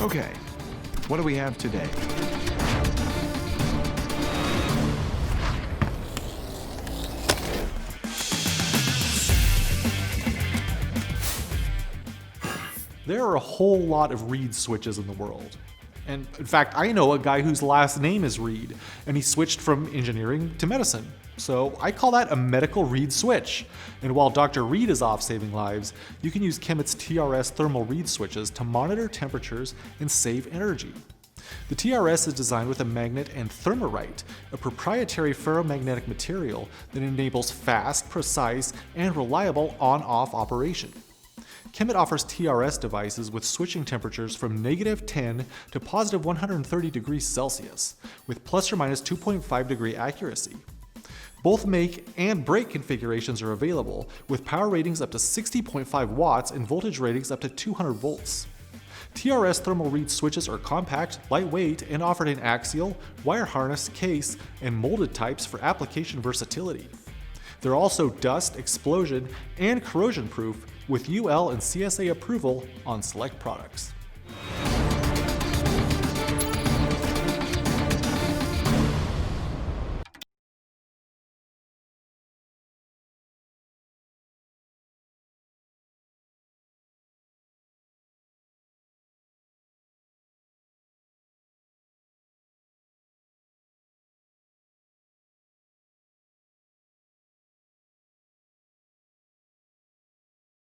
Okay, what do we have today? There are a whole lot of reed switches in the world. And in fact, I know a guy whose last name is Reed, and he switched from engineering to medicine. So I call that a medical reed switch. And while Dr. Reed is off saving lives, you can use KEMET's TRS thermal reed switches to monitor temperatures and save energy. The TRS is designed with a magnet and Thermorite, a proprietary ferromagnetic material that enables fast, precise, and reliable on-off operation. KEMET offers TRS devices with switching temperatures from -10 to +130 degrees Celsius, with plus or minus 2.5 degree accuracy. Both make and break configurations are available, with power ratings up to 60.5 watts and voltage ratings up to 200 volts. TRS thermal reed switches are compact, lightweight, and offered in axial, wire harness, case, and molded types for application versatility. They're also dust, explosion, and corrosion proof with UL and CSA approval on select products.